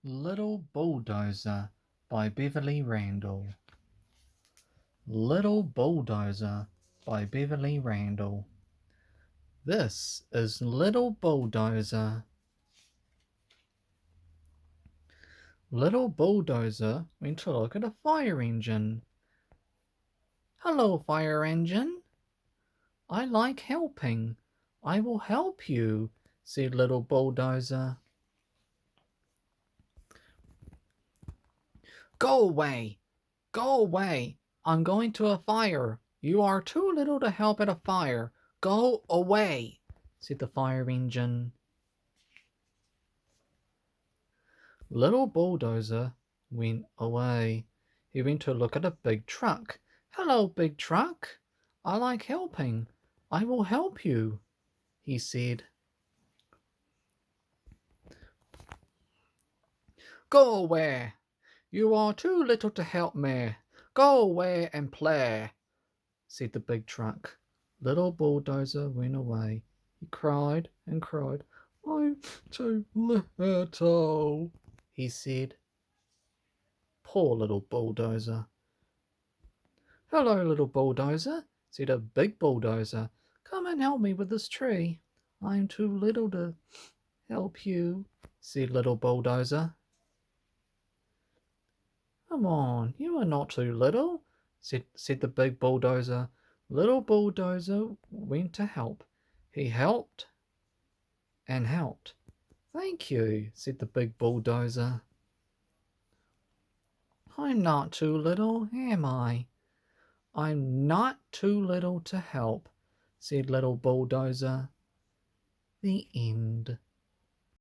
Little Bulldozer by Beverly Randell. Little Bulldozer by Beverly Randell. This is Little Bulldozer. Little Bulldozer went to look at a fire engine. Hello, fire engine. I like helping. I will help you, said Little Bulldozer. Go away! Go away! I'm going to a fire. You are too little to help at a fire. Go away, said the fire engine. Little Bulldozer went away. He went to look at a big truck. Hello, big truck. I like helping. I will help you, he said. Go away. You are too little to help me. Go away and play, said the big truck. Little Bulldozer went away. He cried and cried. I'm too little, he said. Poor little Bulldozer. Hello, little Bulldozer, said a big bulldozer. Come and help me with this tree. I'm too little to help you, said little Bulldozer. Come on, you are not too little, said the big bulldozer. Little Bulldozer went to help. He helped and helped. Thank you, said the big bulldozer. I'm not too little, am I? I'm not too little to help, said little Bulldozer. The end.